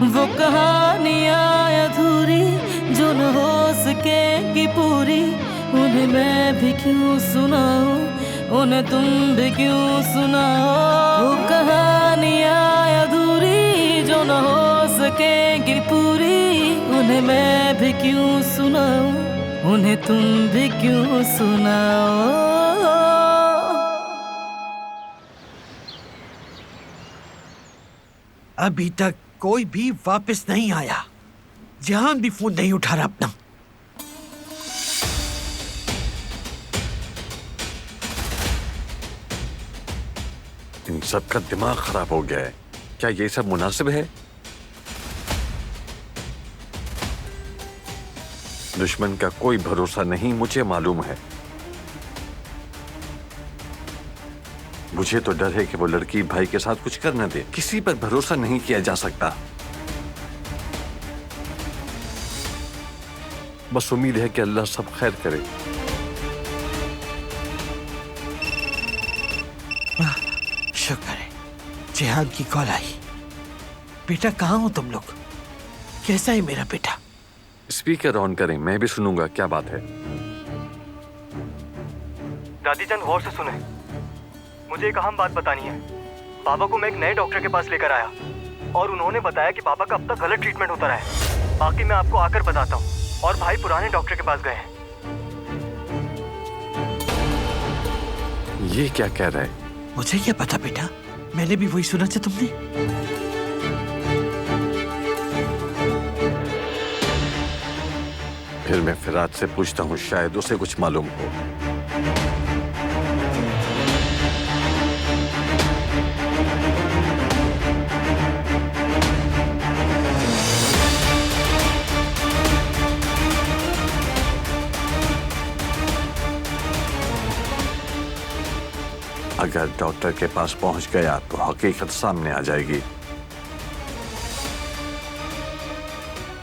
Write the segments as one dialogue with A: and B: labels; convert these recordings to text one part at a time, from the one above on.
A: वो कहानियाँ अधूरी जो न हो सकेगी पूरी, उन्हें मैं भी क्यों सुनाऊं, उन्हें तुम भी क्यों सुनाओ। वो कहानियाँ अधूरी जो न हो सकेगी पूरी, उन्हें मैं भी क्यों सुनाऊं, उन्हें तुम भी क्यों सुनाओ।
B: अभी तक कोई भी वापस नहीं आया। जहान भी फोन नहीं उठा रहा अपना।
C: इन सब का दिमाग खराब हो गया है। क्या ये सब मुनासिब है? दुश्मन का कोई भरोसा नहीं, मुझे मालूम है। मुझे तो डर है कि वो लड़की भाई के साथ कुछ कर न दे। किसी पर भरोसा नहीं किया जा सकता। बस उम्मीद है कि अल्लाह सब खैर करे।
B: शुक्र है जिहान की कॉल आई। बेटा कहाँ हो तुम लोग? कैसा है मेरा बेटा?
C: स्पीकर ऑन करें, मैं भी सुनूंगा। क्या बात है?
D: दादी जान गौर से सुने, मुझे एक अहम बात बतानी है। बाबा को मैं एक नए डॉक्टर के पास लेकर आया और उन्होंने बताया कि बाबा का अब तक गलत ट्रीटमेंट होता रहा है। बाकी मैं आपको आकर बताता हूँ। और भाई पुराने डॉक्टर के पास गए हैं।
C: ये क्या कह रहा है?
B: मुझे क्या पता बेटा, मैंने भी वही सुना था तुमने।
C: फिर मैं फिराद से पूछता हूँ, शायद उसे कुछ मालूम हो। अगर डॉक्टर के पास पहुंच गया तो हकीकत सामने आ जाएगी।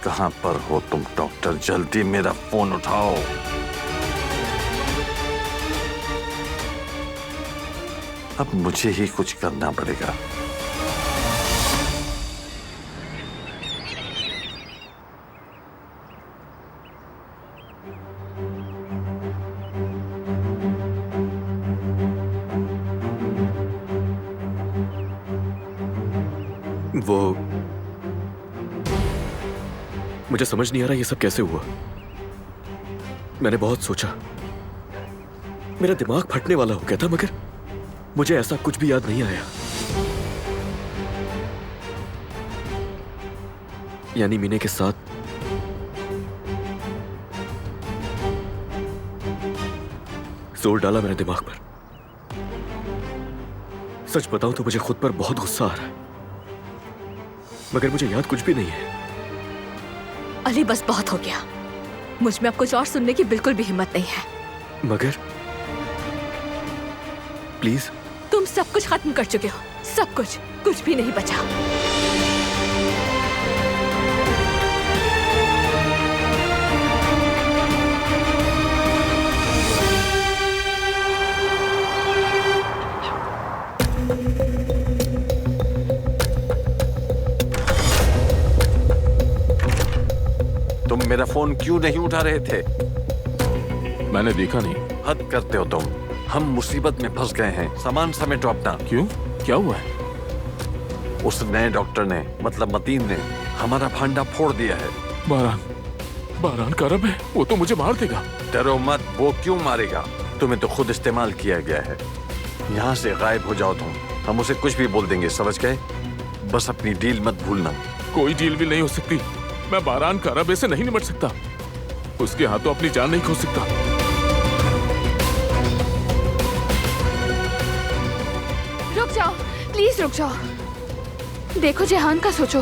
C: कहां पर हो तुम डॉक्टर? जल्दी मेरा फोन उठाओ। अब मुझे ही कुछ करना पड़ेगा।
E: वो मुझे समझ नहीं आ रहा ये सब कैसे हुआ। मैंने बहुत सोचा, मेरा दिमाग फटने वाला हो गया था, मगर मुझे ऐसा कुछ भी याद नहीं आया। यानी मीने के साथ जोर डाला मैंने दिमाग पर। सच बताऊं तो मुझे खुद पर बहुत गुस्सा आ रहा है, मगर मुझे याद कुछ भी नहीं है।
F: अली बस बहुत हो गया। मुझ में अब कुछ और सुनने की बिल्कुल भी हिम्मत नहीं है।
E: मगर प्लीज,
F: तुम सब कुछ खत्म कर चुके हो, सब कुछ, कुछ भी नहीं बचा।
C: तुम मेरा फोन क्यों नहीं उठा रहे थे?
G: मैंने देखा नहीं।
C: हद करते हो तुम। हम मुसीबत में फंस गए हैं। सामान समेटो अपना।
G: क्यों? क्या हुआ है?
C: उस नए डॉक्टर ने, मतलब मतीन ने, हमारा भांडा फोड़ दिया है।
G: बारान का रब है, वो तो मुझे मार देगा।
C: डरो मत, वो क्यों मारेगा? तुम्हें तो खुद इस्तेमाल किया गया है। यहाँ से गायब हो जाओ तुम। हम उसे कुछ भी बोल देंगे, समझ गए? बस अपनी डील मत भूलना।
G: कोई डील भी नहीं हो सकती। मैं बारान का रब से नहीं निपट सकता। उसके हाथों अपनी जान नहीं खो सकता।
F: रुक जाओ, प्लीज रुक जाओ। देखो जेहान का सोचो,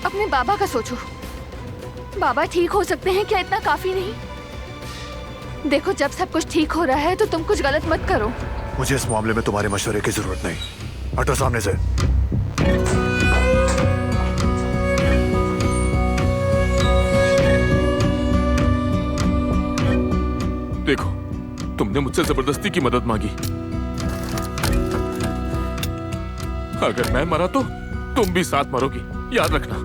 F: अपने बाबा का सोचो। बाबा ठीक हो सकते हैं क्या? इतना काफी नहीं? देखो, जब सब कुछ ठीक हो रहा है तो तुम कुछ गलत मत करो।
H: मुझे इस मामले में तुम्हारे मशवरे की जरूरत नहीं। हटो सामने से।
G: देखो, तुमने मुझसे जबरदस्ती की मदद मांगी। अगर मैं मरा तो तुम भी साथ मरोगी, याद रखना।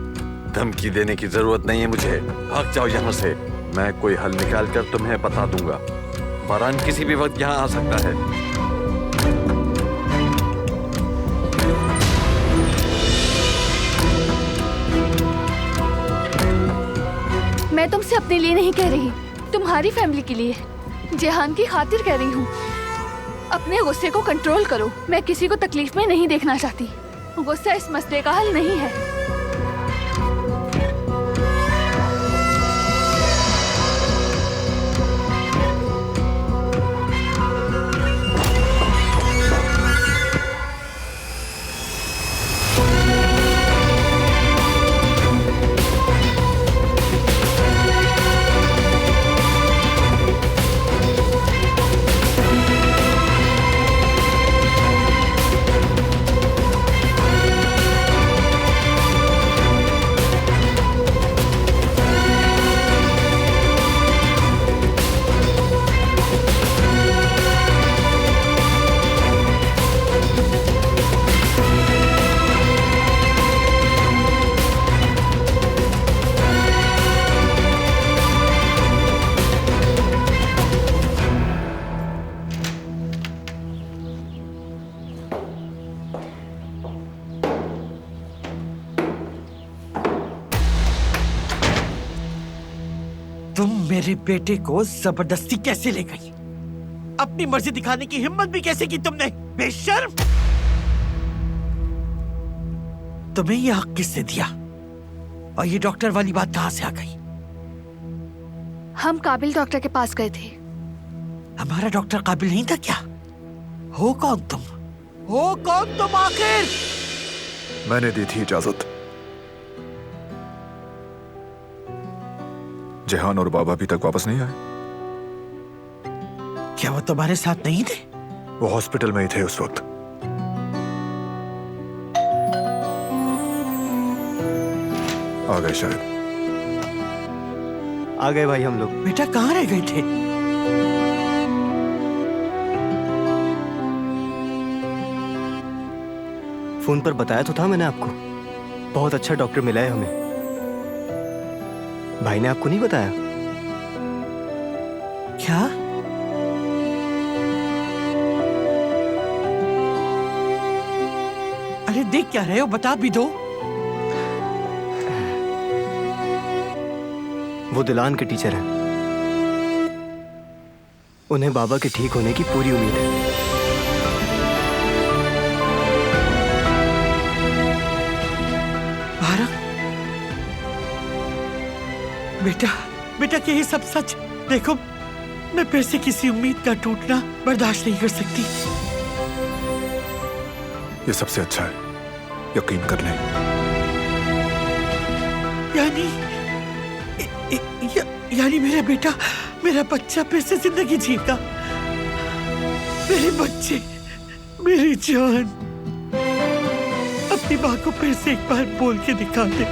C: धमकी देने की जरूरत नहीं है मुझे। भाग जाओ यहाँ से। मैं कोई हल निकाल कर तुम्हें बता दूंगा। बारान किसी भी वक्त यहाँ आ सकता है।
F: मैं तुमसे अपने लिए नहीं कह रही, तुम्हारी फैमिली के लिए, जेहान की खातिर कह रही हूँ। अपने गुस्से को कंट्रोल करो। मैं किसी को तकलीफ में नहीं देखना चाहती। गुस्सा इस मसले का हल नहीं है।
B: तुम मेरे बेटे को जबरदस्ती कैसे ले गई? अपनी मर्जी दिखाने की हिम्मत भी कैसे की तुमने? बेशर्म! तुम्हें ये हक किसने दिया? और ये डॉक्टर वाली बात कहां से आ गई?
F: हम काबिल डॉक्टर के पास गए थे।
B: हमारा डॉक्टर काबिल नहीं था क्या? हो कौन तुम? हो कौन तुम आखिर?
H: मैंने दी थी इजाजत। जेहान और बाबा अभी तक वापस नहीं आए।
B: क्या वो तुम्हारे साथ नहीं थे?
H: वो हॉस्पिटल में ही थे उस वक्त। आ गए शायद।
D: आ गए भाई हम लोग।
B: बेटा कहाँ रह गए थे?
D: फोन पर बताया तो था मैंने आपको, बहुत अच्छा डॉक्टर मिला है हमें। भाई ने आपको नहीं बताया?
B: क्या? अरे देख क्या रहे हो, बता भी दो।
D: वो दिलान के टीचर हैं। उन्हें बाबा के ठीक होने की पूरी उम्मीद है।
B: बेटा, बेटा क्या ये सब सच? देखो, मैं फिर से किसी उम्मीद का टूटना बर्दाश्त नहीं कर सकती।
H: ये सबसे अच्छा है, यकीन कर लें।
B: यानी मेरा बेटा, मेरा बच्चा फिर से जिंदगी जीता। मेरे बच्चे, मेरी जान, अपनी माँ को फिर से एक बार बोल के दिखा दे।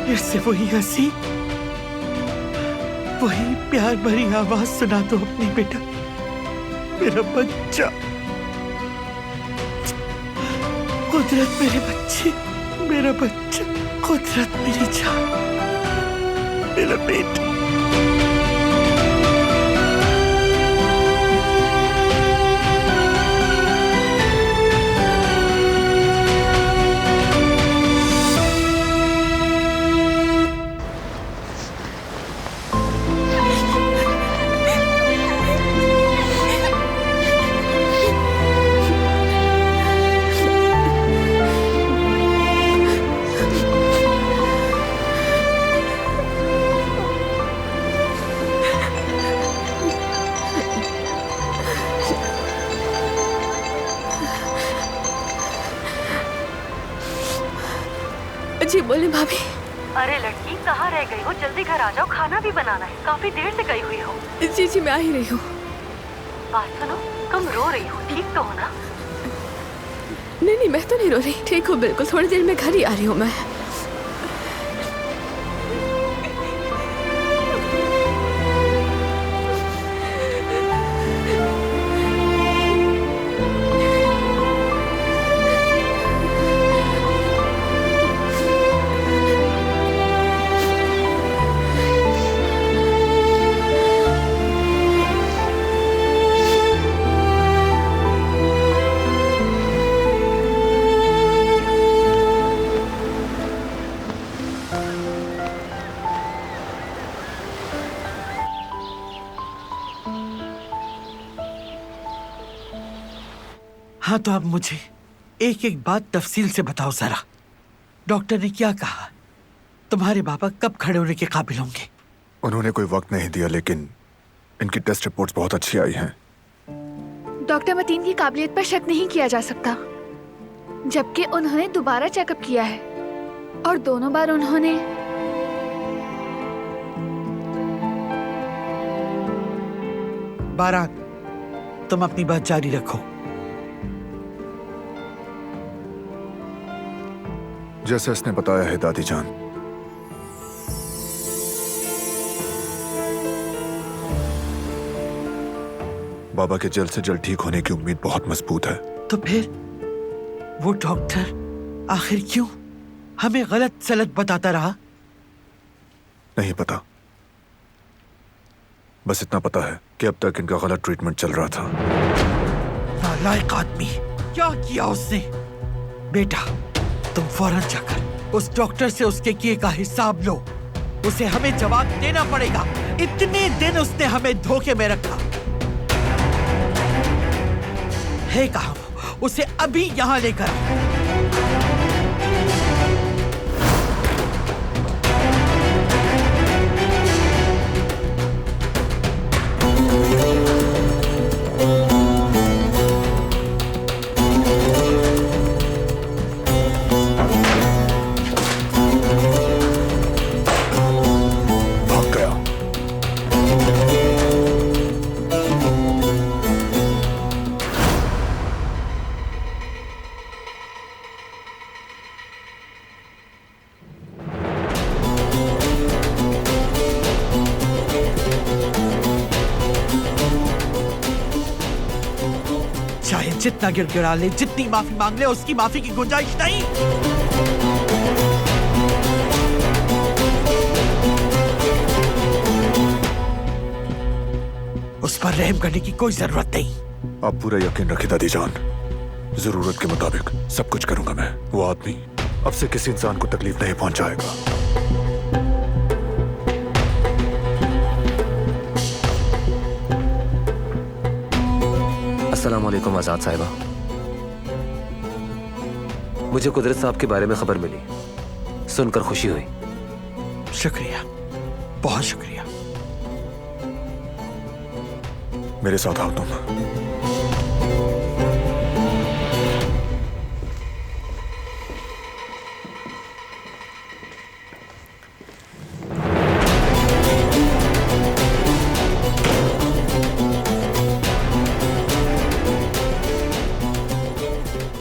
B: फिर से वही हंसी, वही प्यार भरी आवाज सुना दो अपनी बेटा। मेरा बच्चा, कुदरत मेरे बच्चे, मेरा बच्चा, कुदरत मेरी जान, मेरा बेटा।
F: जी बोले भाभी।
I: अरे लड़की कहाँ रह गई हो? जल्दी घर आ जाओ, खाना भी बनाना है। काफी देर से गई हुई हो।
F: जी जी मैं आ ही रही हूँ।
I: बात सुनो, तुम रो रही हो, ठीक तो हो ना?
F: नहीं नहीं मैं तो नहीं रो रही, ठीक हूँ बिल्कुल। थोड़ी देर में घर ही आ रही हूँ मैं।
B: हाँ तो अब मुझे एक एक बात तफसील से बताओ जरा। डॉक्टर ने क्या कहा? तुम्हारे बाबा कब खड़े होने के काबिल होंगे?
H: उन्होंने कोई वक्त नहीं दिया, लेकिन इनकी टेस्ट रिपोर्ट्स बहुत अच्छी आई हैं।
F: डॉक्टर मतीन की काबिलियत पर शक नहीं किया जा सकता, जबकि उन्होंने दोबारा चेकअप किया है और दोनों बार उन्होंने
B: बारात, तुम अपनी बात जारी रखो।
H: जैसे उसने बताया है दादी जान, बाबा के जल्द से जल्द ठीक होने की उम्मीद बहुत मजबूत है।
B: तो फिर वो डॉक्टर आखिर क्यों हमें गलत सलत बताता रहा?
H: नहीं पता, बस इतना पता है कि अब तक इनका गलत ट्रीटमेंट चल रहा था।
B: नालायक आदमी, क्या किया उसने? बेटा, तुम फौरन जाकर उस डॉक्टर से उसके किए का हिसाब लो। उसे हमें जवाब देना पड़ेगा। इतने दिन उसने हमें धोखे में रखा है। कहा वो? उसे अभी यहां लेकर आओ। जितना गिड़गिड़ा ले, जितनी माफी मांग ले, उसकी माफी की गुंजाइश नहीं। उस पर रहम करने की कोई जरूरत नहीं।
H: आप पूरा यकीन रखिए दादी जान, जरूरत के मुताबिक सब कुछ करूंगा मैं। वो आदमी अब से किसी इंसान को तकलीफ नहीं पहुंचाएगा।
J: अस्सलाम वालेकुम आजाद साहिबा। मुझे कुदरत साहब के बारे में खबर मिली, सुनकर खुशी हुई।
B: शुक्रिया, बहुत शुक्रिया।
H: मेरे साथ आओ तुम।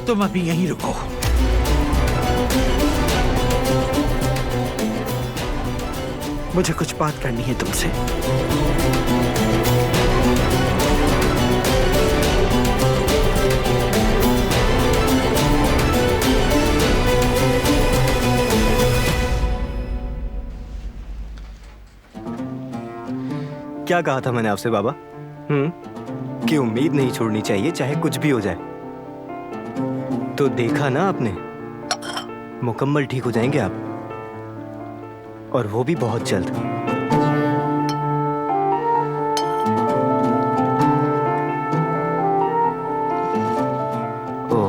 B: तुम अभी यहीं रुको। मुझे कुछ बात करनी है तुमसे।
D: क्या कहा था मैंने आपसे बाबा? कि उम्मीद नहीं छोड़नी चाहिए, चाहे कुछ भी हो जाए। तो देखा ना आपने, मुकम्मल ठीक हो जाएंगे आप, और वो भी बहुत जल्द। ओ,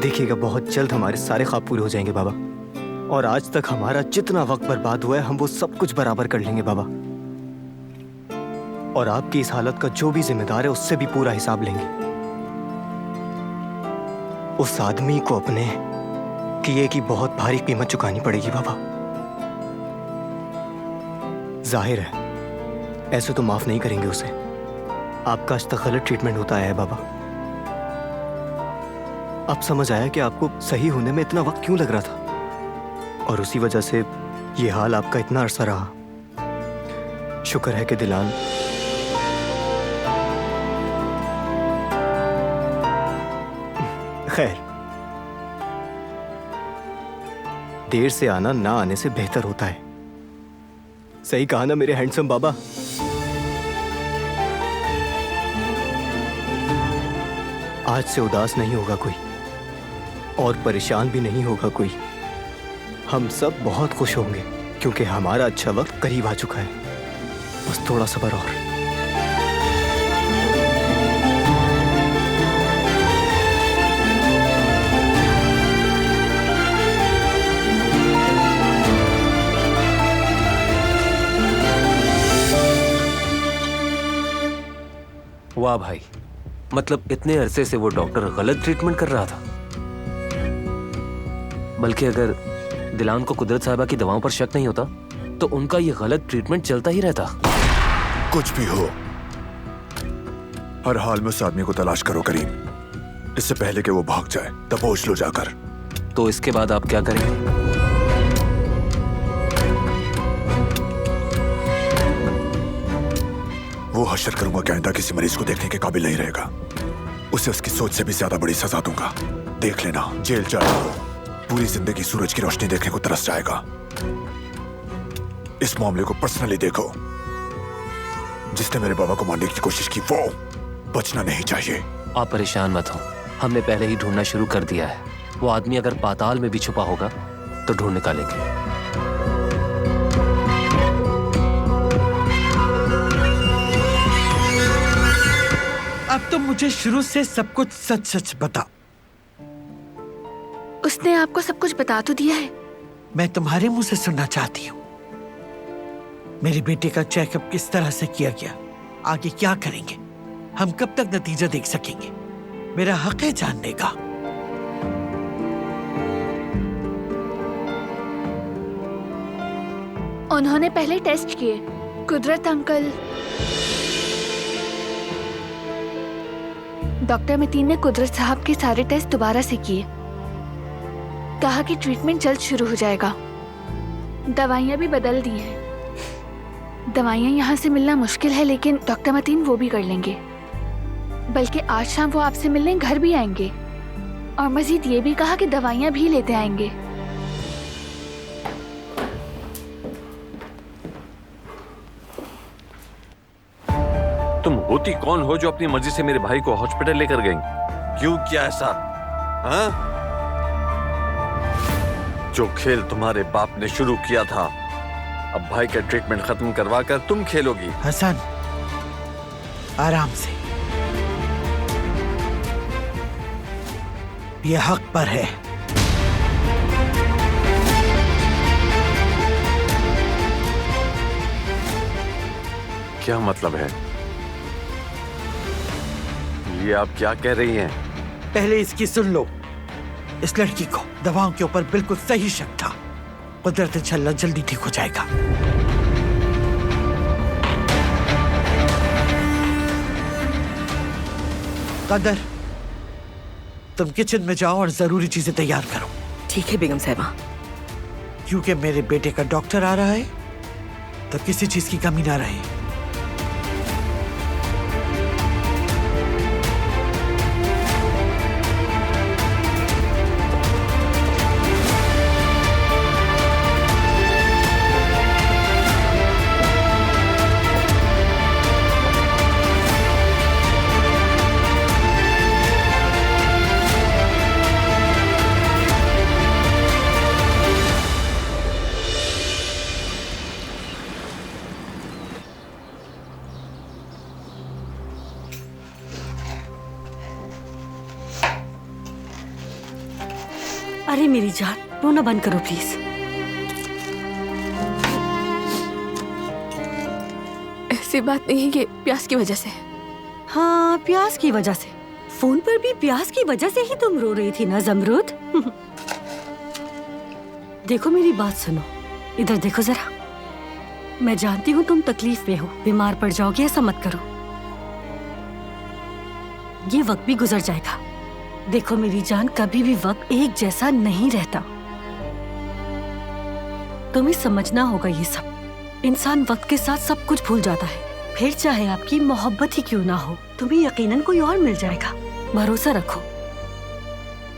D: देखिएगा बहुत जल्द हमारे सारे ख्वाब पूरे हो जाएंगे बाबा। और आज तक हमारा जितना वक्त बर्बाद हुआ है, हम वो सब कुछ बराबर कर लेंगे बाबा। और आपकी इस हालत का जो भी जिम्मेदार है, उससे भी पूरा हिसाब लेंगे। उस आदमी को अपने किए की बहुत भारी कीमत चुकानी पड़ेगी बाबा। जाहिर है ऐसे तो माफ नहीं करेंगे उसे। आपका आज तक गलत ट्रीटमेंट होता आया है बाबा। अब समझ आया कि आपको सही होने में इतना वक्त क्यों लग रहा था, और उसी वजह से ये हाल आपका इतना अरसा रहा। शुक्र है कि दिलान खैर, देर से आना ना आने से बेहतर होता है। सही कहा ना मेरे हैंडसम बाबा? आज से उदास नहीं होगा कोई,
K: और परेशान भी नहीं होगा कोई। हम सब बहुत खुश होंगे क्योंकि हमारा अच्छा वक्त करीब आ चुका है। बस थोड़ा सब्र और।
J: वाह भाई, मतलब इतने अरसे से वो डॉक्टर गलत ट्रीटमेंट कर रहा था। बल्कि अगर दिलान को कुदरत साहिबा की दवाओं पर शक नहीं होता तो उनका ये गलत ट्रीटमेंट चलता ही रहता।
H: कुछ भी हो, हर हाल में उस आदमी को तलाश करो करीम, इससे पहले कि वो भाग जाए। दबोच लो जाकर।
J: तो इसके बाद आप क्या करेंगे?
H: वो हशर करूंगा कि आइंदा किसी मरीज को देखने के काबिल नहीं रहेगा। उसे उसकी सोच से भी ज्यादा बड़ी सजा दूंगा। देख लेना, जेल जाएगा, पूरी जिंदगी सूरज की रोशनी देखने को तरस जाएगा। इस मामले को पर्सनली देखो। जिसने मेरे बाबा को मारने की कोशिश की वो बचना नहीं चाहिए।
J: आप परेशान मत हो, हमने पहले ही ढूंढना शुरू कर दिया है। वो आदमी अगर पाताल में भी छुपा होगा तो ढूंढ निकालेंगे।
B: अब तो मुझे शुरू से सब कुछ सच सच बता।
F: उसने आपको सब कुछ बता तो दिया है।
B: मैं तुम्हारे मुंह से सुनना चाहती हूँ। मेरे बेटे का चेकअप किस तरह से किया गया, आगे क्या करेंगे, हम कब तक नतीजा देख सकेंगे? मेरा हक है जानने का।
F: उन्होंने पहले टेस्ट किए। कुदरत अंकल, डॉक्टर मतीन ने कुदरत साहब के सारे टेस्ट दोबारा से किए। कहा कि ट्रीटमेंट जल्द शुरू हो जाएगा। दवाइयाँ भी बदल दी हैं। दवाइयाँ यहाँ से मिलना मुश्किल है, लेकिन डॉक्टर मतीन वो भी कर लेंगे। बल्कि आज शाम वो आपसे मिलने घर भी आएंगे और मजीद ये भी कहा कि दवाइयाँ भी लेते आएंगे।
C: तुम होती कौन हो जो अपनी मर्जी से मेरे भाई को हॉस्पिटल लेकर गई? क्यों किया ऐसा? हाँ? जो खेल तुम्हारे बाप ने शुरू किया था, अब भाई का ट्रीटमेंट खत्म करवा कर तुम खेलोगी।
B: हसन, आराम से। ये हक पर है।
C: क्या मतलब है? ये आप क्या कह रही हैं?
B: पहले इसकी सुन लो। इस लड़की को दवाओं के ऊपर बिल्कुल सही शक था। कुदरत इंशाल्लाह जल्दी ठीक हो जाएगा। कदर, तुम किचन में जाओ और जरूरी चीजें तैयार करो।
A: ठीक है बेगम साहिबा।
B: क्योंकि मेरे बेटे का डॉक्टर आ रहा है तो किसी चीज की कमी ना रहे।
A: अरे मेरी जान, रोना बंद करो प्लीज।
F: ऐसी बात नहीं है, ये प्यास की वजह से।
A: हाँ, प्यास की वजह से। फोन पर भी प्यास की वजह से ही तुम रो रही थी ना जमरूद? देखो मेरी बात सुनो, इधर देखो जरा। मैं जानती हूँ तुम तकलीफ में हो, बीमार पड़ जाओगे, ऐसा मत करो। ये वक्त भी गुजर जाएगा। देखो मेरी जान, कभी भी वक्त एक जैसा नहीं रहता। तुम्हें समझना होगा ये सब। इंसान वक्त के साथ सब कुछ भूल जाता है, फिर चाहे आपकी मोहब्बत ही क्यों ना हो, तुम्हें यकीनन कोई और मिल जाएगा। भरोसा रखो।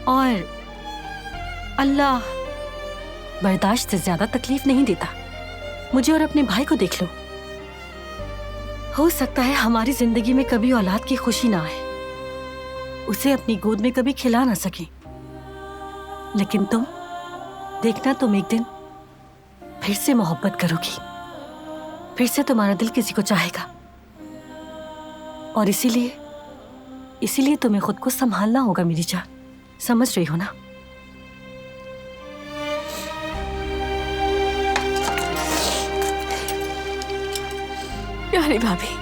A: और अल्लाह बर्दाश्त से ज्यादा तकलीफ नहीं देता। मुझे और अपने भाई को देख लो। हो सकता है हमारी जिंदगी में कभी औलाद की खुशी ना आए, उसे अपनी गोद में कभी खिला ना सके,
L: लेकिन तुम देखना, तुम एक दिन फिर से मोहब्बत करोगी, फिर से तुम्हारा दिल किसी को चाहेगा। और इसीलिए तुम्हें खुद को संभालना होगा मेरी जान, समझ रही हो ना?
M: प्यारी भाभी,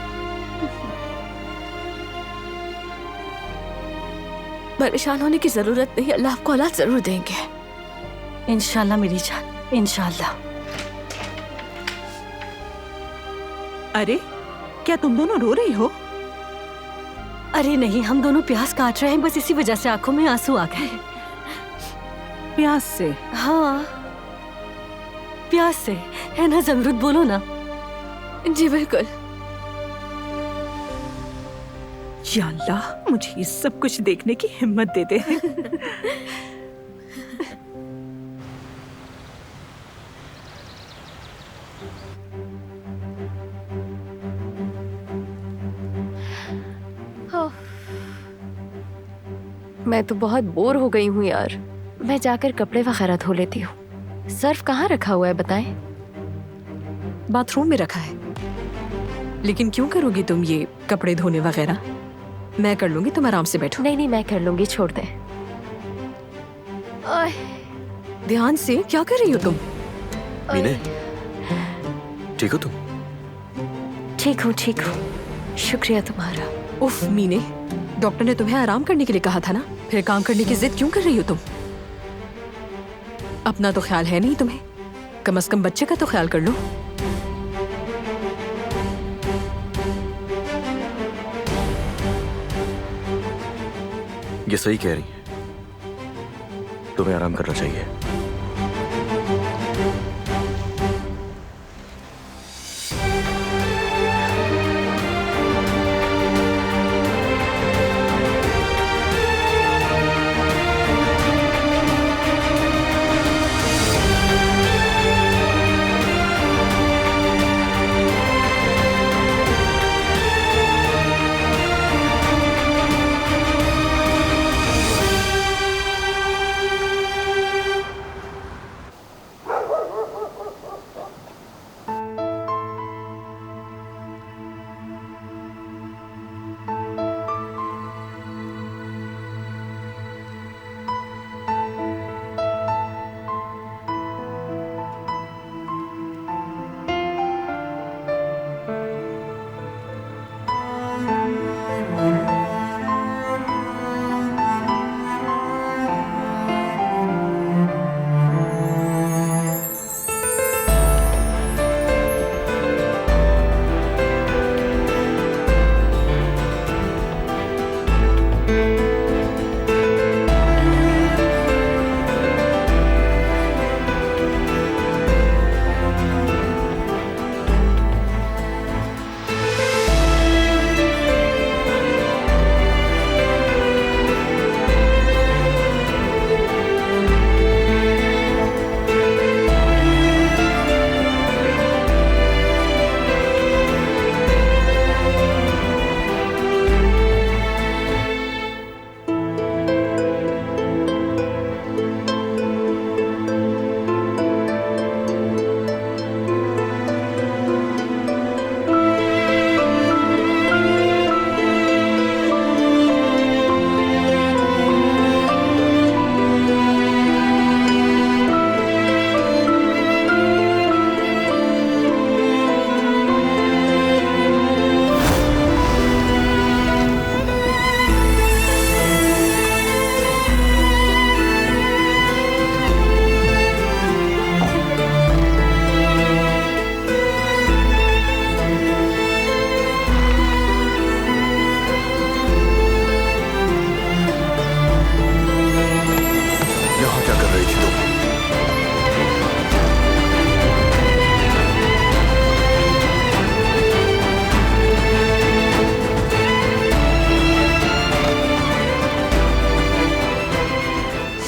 M: परेशान होने की जरूरत नहीं, अल्लाह आपको औलाद जरूर देंगे।
L: इंशाल्लाह मेरी जान, इंशाल्लाह।
N: अरे क्या तुम दोनों रो रही हो?
L: अरे नहीं, हम दोनों प्यास काट रहे हैं, बस इसी वजह से आंखों में आंसू आ गए।
N: प्यास से?
L: हाँ, प्यास से, है ना ज़मरुद? बोलो ना।
M: जी बिल्कुल।
N: या अल्लाह, मुझे ये सब कुछ देखने की हिम्मत दे दे।
F: मैं तो बहुत बोर हो गई हूँ यार। मैं जाकर कपड़े वगैरह धो लेती हूँ। सर्फ कहाँ रखा हुआ है बताएं?
M: बाथरूम में रखा है। लेकिन क्यों करोगी तुम ये कपड़े धोने वगैरह? मैं कर लूंगी, तुम आराम से बैठो।
F: नहीं नहीं, मैं कर लूंगी, छोड़ दे।
M: ध्यान से, क्या कर रही हो तुम?
E: मीने, ठीक हो तुम?
F: ठीक हूँ, शुक्रिया तुम्हारा।
M: उफ मीने, डॉक्टर ने तुम्हें आराम करने के लिए कहा था ना, फिर काम करने की जिद क्यों कर रही हो तुम? अपना तो ख्याल है नहीं तुम्हें, कम से कम बच्चे का तो ख्याल कर लो।
E: ये सही कह रही है, तुम्हें आराम करना चाहिए।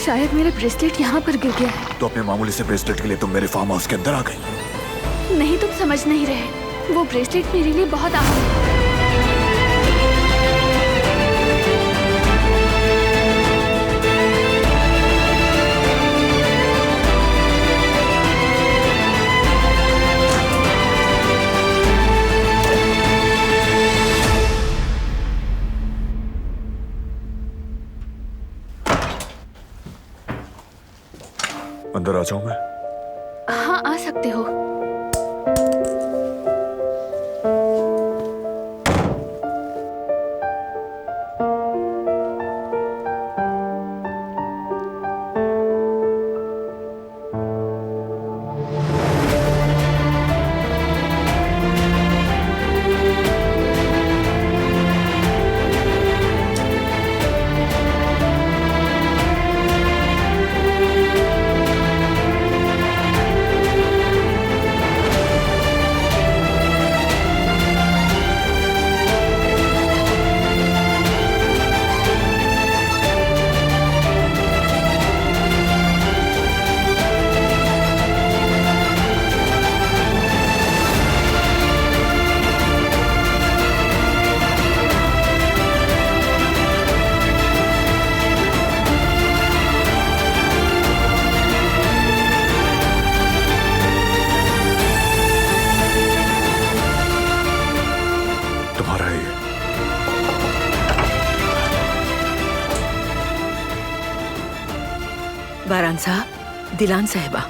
F: शायद मेरा ब्रेसलेट यहाँ पर गिर गया है।
H: तो अपने मामूली से ब्रेसलेट के लिए तुम मेरे फार्म हाउस के अंदर आ गई?
F: नहीं, तुम समझ नहीं रहे। वो ब्रेसलेट मेरे लिए बहुत अहम है।
H: आ जाऊं मैं?
F: हाँ, आ सकते हो।
N: बारान साहब, दिलान साहिबा,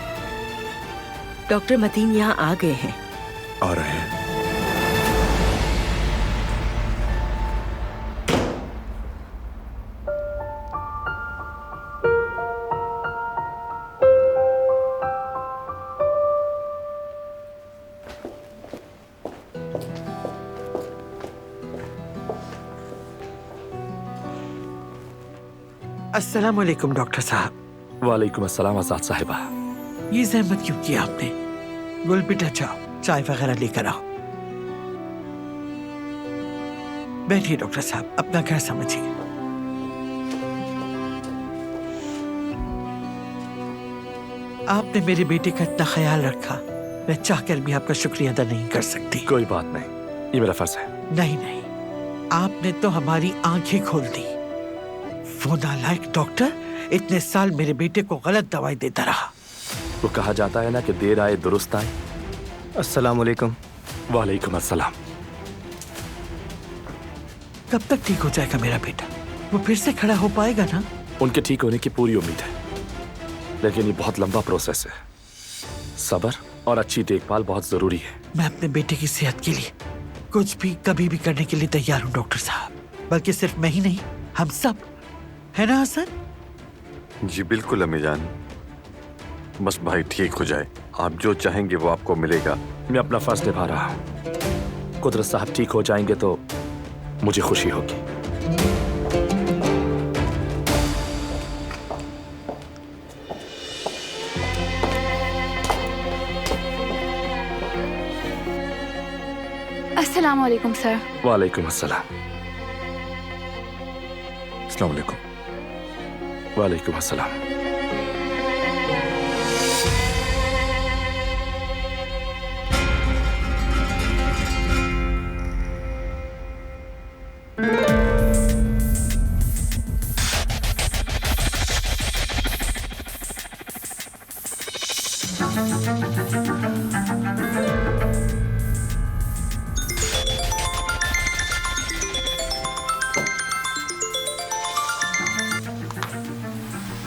N: डॉक्टर मतीन यहाँ आ गए हैं।
H: आ रहे हैं।
B: अस्सलाम वालेकुम डॉक्टर साहब।
E: वालेकुम अस्सलाम आजाद साहिबा।
B: ये जहमत क्यों की आपने? गुल बेटा जाओ, चाय वगैरह लेकर आओ। बैठिए डॉक्टर साहब, अपना घर समझिए। आपने मेरे बेटे का इतना ख्याल रखा, मैं चाहकर भी आपका शुक्रिया अदा नहीं कर सकती।
E: कोई बात नहीं, ये मेरा फर्ज है।
B: नहीं नहीं, आपने तो हमारी आंखें खोल दी। वो नालायक डॉक्टर इतने साल मेरे बेटे को गलत दवाई देता रहा।
E: वो कहा जाता है ना कि देर आए दुरुस्त आए।
K: अस्सलाम वालेकुम।
E: वालेकुम अस्सलाम।
B: कब तक ठीक हो जाएगा मेरा बेटा? वो फिर से खड़ा हो पाएगा ना?
E: उनके ठीक होने की पूरी उम्मीद है, लेकिन ये बहुत लंबा प्रोसेस है। सब्र और अच्छी देखभाल बहुत जरूरी है।
B: मैं अपने बेटे की सेहत के लिए कुछ भी कभी भी करने के लिए तैयार हूँ डॉक्टर साहब। बल्कि सिर्फ मैं ही नहीं, हम सब, है ना हसन?
C: जी बिल्कुल अम्मी जान, बस भाई ठीक हो जाए। आप जो चाहेंगे वो आपको मिलेगा।
E: मैं अपना फर्ज निभा रहा हूँ। कुदरत साहब ठीक हो जाएंगे तो मुझे खुशी होगी।
F: अस्सलाम वालेकुम सर।
E: वालेकुम अस्सलाम।
H: अस्सलाम वालेकुम।
E: वालेकुम अस्सलाम।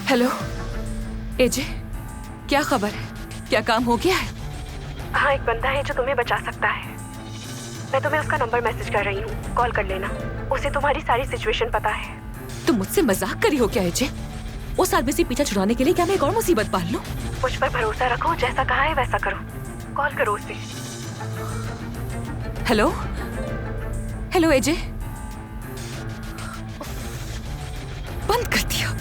M: हेलो एजे, क्या खबर है? क्या काम हो गया है?
I: हाँ, एक बंदा है जो तुम्हें बचा सकता है। मैं तुम्हें उसका नंबर मैसेज कर रही हूँ, कॉल कर लेना। उसे तुम्हारी सारी सिचुएशन पता है।
M: तुम मुझसे मजाक करी हो क्या एजे? उस आदमी से पीछा छुड़ाने के लिए क्या मैं एक और मुसीबत पाल लूं?
I: मुझ पर भरोसा रखो, जैसा कहा है वैसा करो। कॉल करो उसे।
M: हेलो हेलो एजे, बंद कर दिया।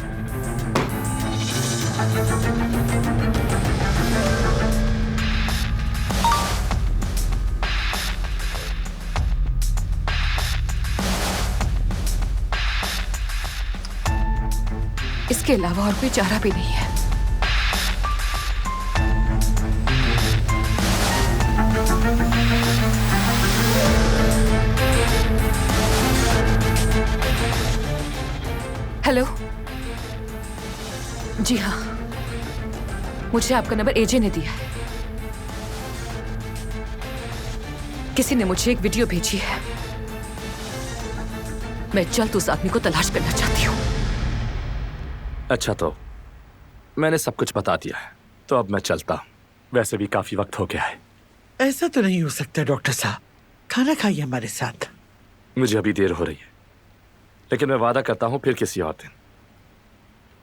M: इसके अलावा और कोई चारा भी नहीं है। हेलो, जी हाँ, मुझे आपका नंबर एजे ने दिया है। किसी ने मुझे एक वीडियो भेजी है। मैं जल्द उस आदमी को तलाश करना चाहती हूँ।
E: अच्छा, तो मैंने सब कुछ बता दिया है।
O: तो अब मैं चलता हूँ, वैसे भी काफी वक्त हो गया है।
B: ऐसा तो नहीं हो सकता डॉक्टर साहब, खाना खाइए हमारे साथ।
O: मुझे अभी देर हो रही है, लेकिन मैं वादा करता हूँ फिर किसी और दिन।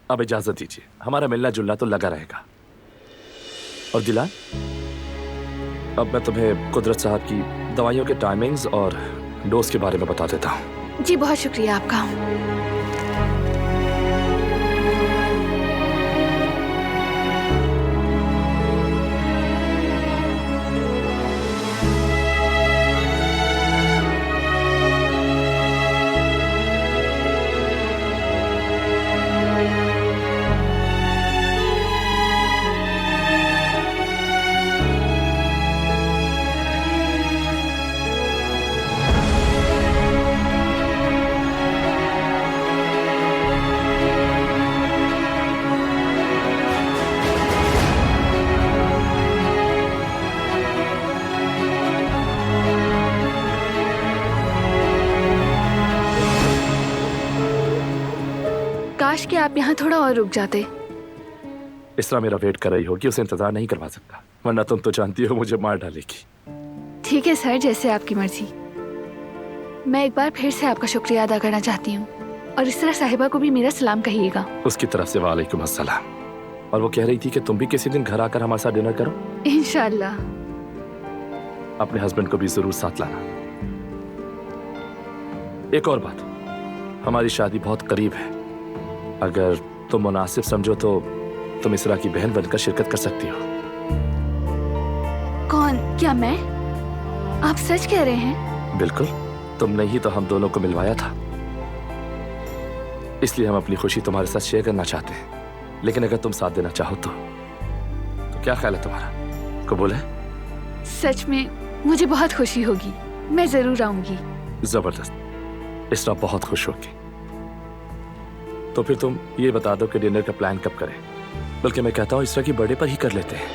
O: अब इजाजत दीजिए, हमारा मिलना जुलना तो लगा रहेगा। और दिलान, अब मैं तुम्हें कुदरत साहब की दवाइयों के टाइमिंग्स और डोज के बारे में बता देता हूँ।
F: जी बहुत शुक्रिया आपका। काश कि आप यहाँ थोड़ा और रुक जाते।
O: इस तरह मेरा वेट कर रही होगी, उसे इंतजार नहीं करवा सकता, वरना तुम तो जानती हो मुझे मार डालेगी।
F: ठीक है सर, जैसे आपकी मर्जी। मैं एक बार फिर से आपका शुक्रिया अदा करना चाहती हूँ, और इस तरह साहिबा को भी मेरा सलाम कहिएगा।
O: उसकी तरफ से वालेकुम अस्सलाम। और वो कह रही थी कि तुम भी किसी दिन घर आकर हमारे साथ डिनर करो।
F: इंशाल्लाह।
O: अपने हस्बैंड को भी जरूर साथ लाना। एक और बात, हमारी शादी बहुत करीब है, अगर तुम मुनासिब समझो तो तुम इसरा की बहन बनकर शिरकत कर सकती हो।
F: कौन? क्या मैं? आप सच कह रहे हैं?
O: बिल्कुल, तुमने ही तो हम दोनों को मिलवाया था, इसलिए हम अपनी खुशी तुम्हारे साथ शेयर करना चाहते हैं। लेकिन अगर तुम साथ देना चाहो तो क्या ख्याल है तुम्हारा? कबूल है?
F: सच में मुझे बहुत खुशी होगी, मैं जरूर आऊंगी।
O: जबरदस्त, इसरा बहुत खुश होगी। तो फिर तुम ये बता दो कि डिनर का प्लान कब करें, बल्कि मैं कहता हूँ इसरा की बर्थडे पर ही कर लेते हैं।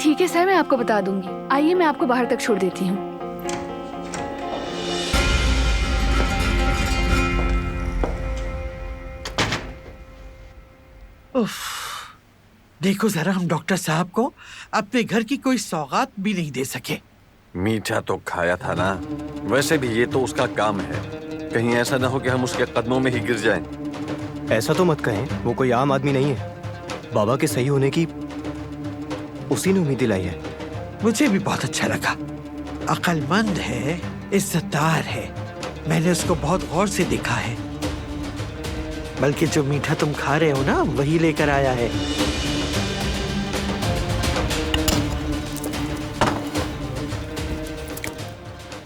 F: ठीक है सर, मैं आपको बता दूंगी। आइए मैं आपको बाहर तक छोड़ देती हूँ।
B: देखो जरा, हम डॉक्टर साहब को अपने घर की कोई सौगात भी नहीं दे सके।
C: मीठा तो खाया था ना, वैसे भी ये तो उसका काम है, कहीं ऐसा ना हो कि हम उसके कदमों में ही गिर जाएं।
K: ऐसा तो मत कहें, वो कोई आम आदमी नहीं है। बाबा के सही होने की उसी ने उम्मीद दिलाई है।
B: मुझे भी बहुत अच्छा लगा। अक्लमंद है, इज्जतदार है, मैंने उसको बहुत गौर से देखा है। बल्कि जो मीठा तुम खा रहे हो ना, वही लेकर आया है।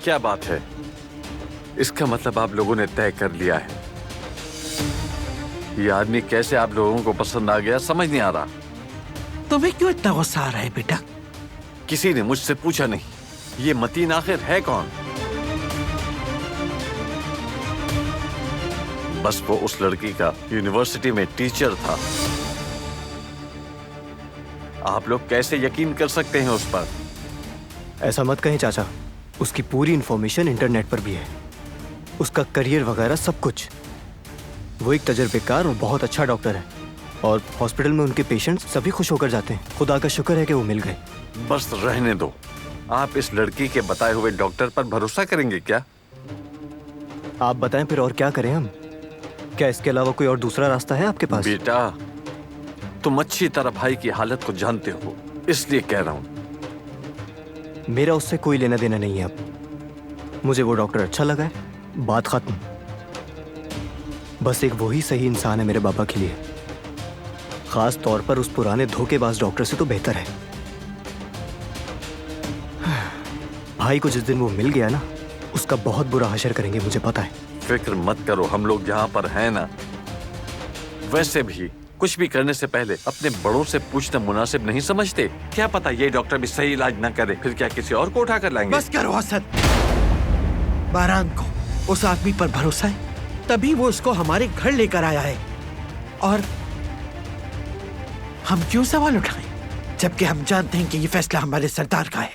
C: क्या बात है, इसका मतलब आप लोगों ने तय कर लिया है। ये आदमी कैसे आप लोगों को पसंद आ गया, समझ नहीं आ रहा।
B: तुम्हें क्यों इतना गुस्सा आ रहा है बेटा?
C: किसी ने मुझसे पूछा नहीं, ये मतीन आखिर है कौन? बस वो उस लड़की का यूनिवर्सिटी में टीचर था। आप लोग कैसे यकीन कर सकते हैं उस पर?
K: ऐसा मत कहें चाचा, उसकी पूरी इंफॉर्मेशन इंटरनेट पर भी है, उसका करियर वगैरह सब कुछ। वो एक तजर्बेकार और बहुत अच्छा डॉक्टर है, और हॉस्पिटल में उनके पेशेंट्स सभी खुश होकर जाते हैं। खुदा का शुक्र है कि वो मिल गए।
C: बस रहने दो, आप इस लड़की के बताए हुए डॉक्टर पर भरोसा करेंगे क्या?
K: आप बताएं फिर, और क्या करें हम? क्या इसके अलावा कोई और दूसरा रास्ता है आपके पास?
C: बेटा, तुम अच्छी तरह भाई की हालत को जानते हो, इसलिए कह रहा हूं।
K: मेरा उससे कोई लेना देना नहीं है अब। मुझे वो डॉक्टर अच्छा लगा है, बात खत्म। बस एक वही सही इंसान है मेरे बाबा के लिए, खास तौर पर उस पुराने धोखेबाज डॉक्टर से तो बेहतर है। भाई को जिस दिन वो मिल गया ना, उसका बहुत बुरा हशर करेंगे, मुझे पता है।
C: फिक्र मत करो, हम लोग यहाँ पर हैं ना। वैसे भी कुछ भी करने से पहले अपने बड़ों से पूछना मुनासिब नहीं समझते? क्या पता ये डॉक्टर भी सही इलाज ना करे, फिर क्या किसी और को उठा कर लाएंगे?
B: बस करो हसन। बारान को उस आदमी पर भरोसा है, तभी वो उसको हमारे घर लेकर आया है। और हम क्यों सवाल उठाएं, जबकि हम जानते हैं कि ये फैसला हमारे सरदार का है।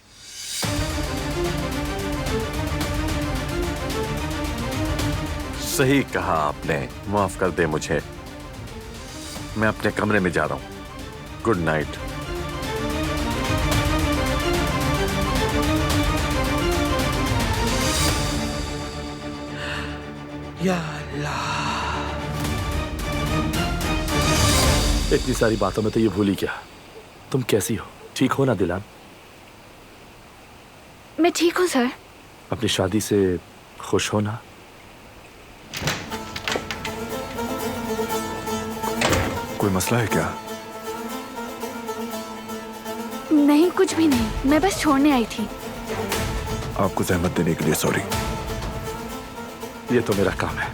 C: सही कहा आपने, माफ कर दे मुझे। मैं अपने कमरे में जा रहा हूं। Good night.
B: या अल्लाह,
O: इतनी सारी बातों में तो ये भूल ही क्या। तुम कैसी हो? ठीक हो ना दिलान?
F: मैं ठीक हूँ सर।
O: अपनी शादी से खुश हो ना?
H: कोई मसला है क्या?
F: नहीं, कुछ भी नहीं, मैं बस छोड़ने आई थी।
H: आपको जहमत देने के लिए सॉरी।
O: ये तो मेरा काम है,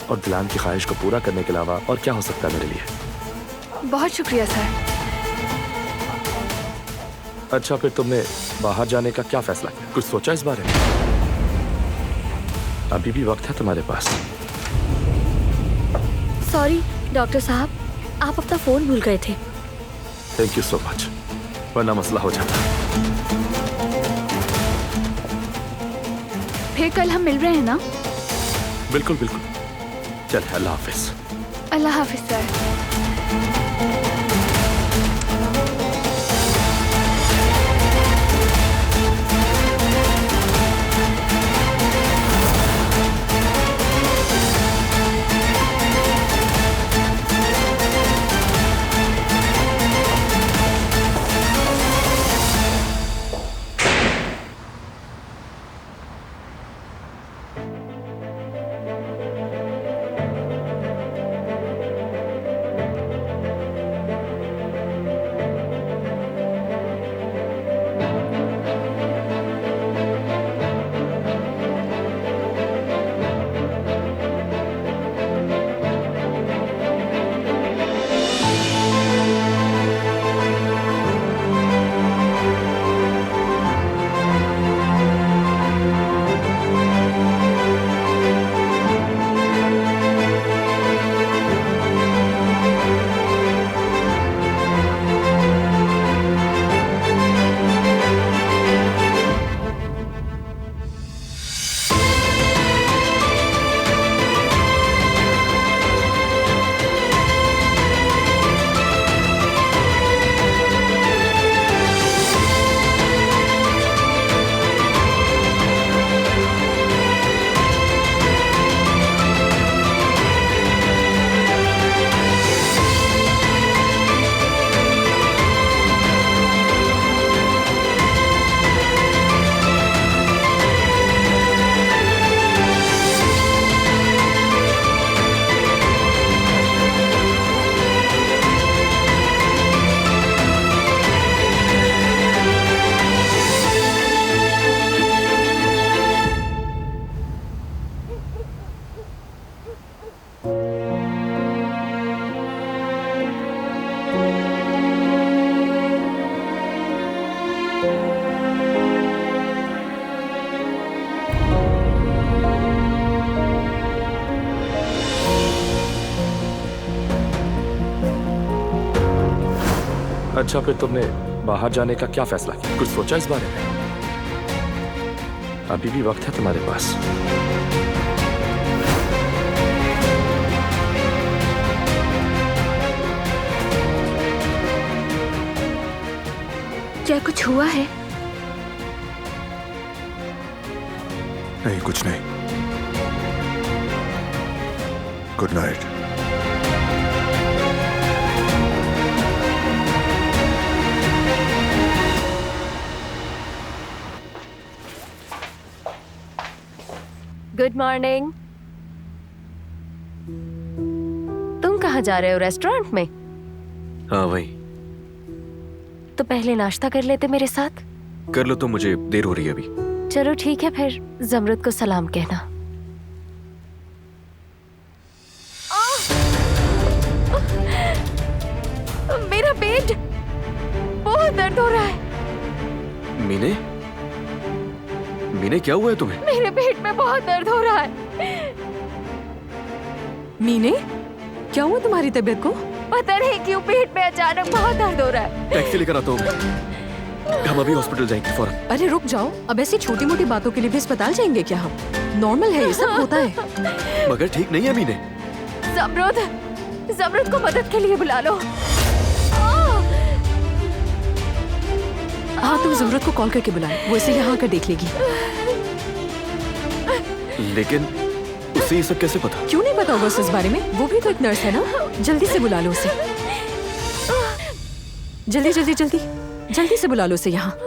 O: और दिलान की ख्वाहिश को पूरा करने के अलावा और क्या हो सकता है मेरे लिए।
F: बहुत शुक्रिया सर।
O: अच्छा, फिर तुमने बाहर जाने का क्या फैसला किया? कुछ सोचा इस बारे में? अभी भी वक्त है तुम्हारे पास।
L: सॉरी डॉक्टर साहब, आप अपना फोन भूल गए थे।
O: थैंक यू सो मच, वरना मसला हो जाता।
F: फिर कल हम मिल रहे हैं ना?
O: बिल्कुल बिल्कुल। चल, अल्लाह हाफिज।
F: अल्लाह हाफिज सर।
O: अच्छा, फिर तुमने बाहर जाने का क्या फैसला किया? कुछ सोचा इस बारे में? अभी भी वक्त है तुम्हारे पास।
F: क्या कुछ हुआ है?
H: नहीं, कुछ नहीं। Good night.
L: Good morning. तुम कहाँ जा रहे हो? रेस्टोरेंट में?
E: हाँ वही।
L: तो पहले नाश्ता कर लेते मेरे साथ।
E: कर लो, तो मुझे देर हो रही है अभी।
L: चलो ठीक है, फिर जमरुद को सलाम कहना। मेरा पेट बहुत दर्द हो रहा है।
E: मीने, मीने क्या हुआ है तुम्हें?
F: मेरे पेट में बहुत दर्द हो रहा है।
M: मीने, क्या हुआ तुम्हारी तबीयत को?
F: पता नहीं क्यों पेट में अचानक बहुत दर्द हो रहा है।
E: टैक्सी लेकर आता हूँ। हम अभी हॉस्पिटल जाएंगे फौरन।
M: अरे रुक जाओ, अब ऐसी छोटी मोटी बातों के लिए भी अस्पताल जाएंगे क्या हम? नॉर्मल है, ये सब होता है।
E: मगर ठीक नहीं है मीने।
F: ज़मरुद को मदद के लिए बुला लो।
M: हाँ, तुम ज़मरुद को कॉल करके बुलाओ, वो इसे यहाँ आकर देख लेगी।
E: लेकिन उसे ये सब कैसे पता?
M: क्यों नहीं पता होगा उसे इस बारे में? वो भी तो एक नर्स है ना। जल्दी से बुला लो उसे, जल्दी जल्दी जल्दी जल्दी से बुला लो उसे यहाँ।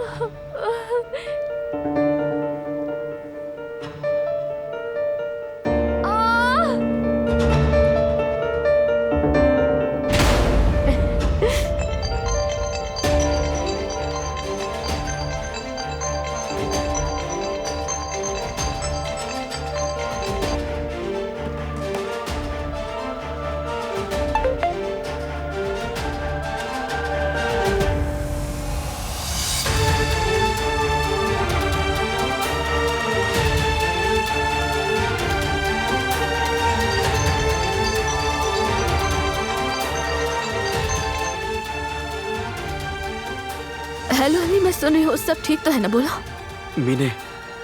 F: हेलो अली, मैं सुनी हूँ, सब ठीक तो है ना? बोलो।
E: मीने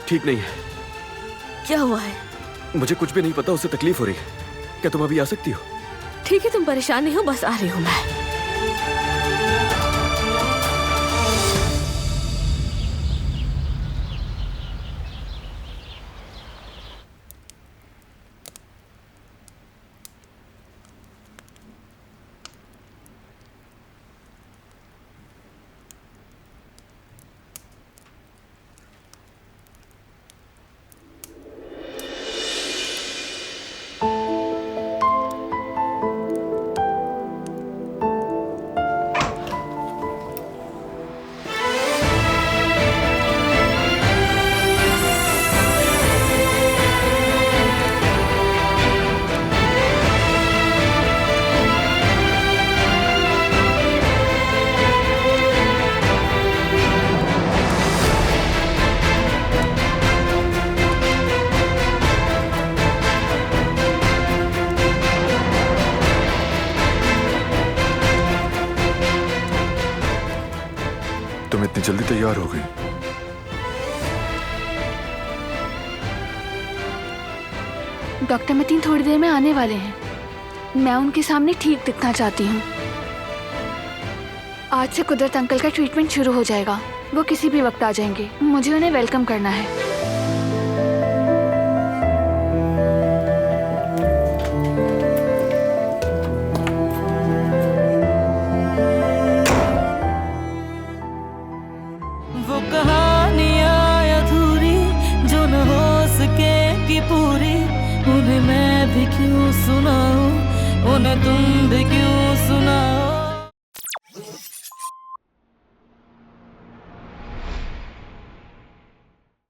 E: ठीक नहीं है।
F: क्या हुआ है?
E: मुझे कुछ भी नहीं पता, उसे तकलीफ हो रही है। क्या तुम अभी आ सकती हो?
F: ठीक है, तुम परेशान नहीं हो, बस आ रही हूँ मैं।
H: तुम इतनी जल्दी तैयार हो गई?
F: डॉक्टर मतीन थोड़ी देर में आने वाले हैं। मैं उनके सामने ठीक दिखना चाहती हूँ। आज से कुदरत अंकल का ट्रीटमेंट शुरू हो जाएगा। वो किसी भी वक्त आ जाएंगे। मुझे उन्हें वेलकम करना है।
A: वो कहानियाँ अधूरी जो न हो सकेगी पूरी, उन्हें मैं भी क्यों सुनाऊं, उन्हें तुम भी क्यों सुनाओ।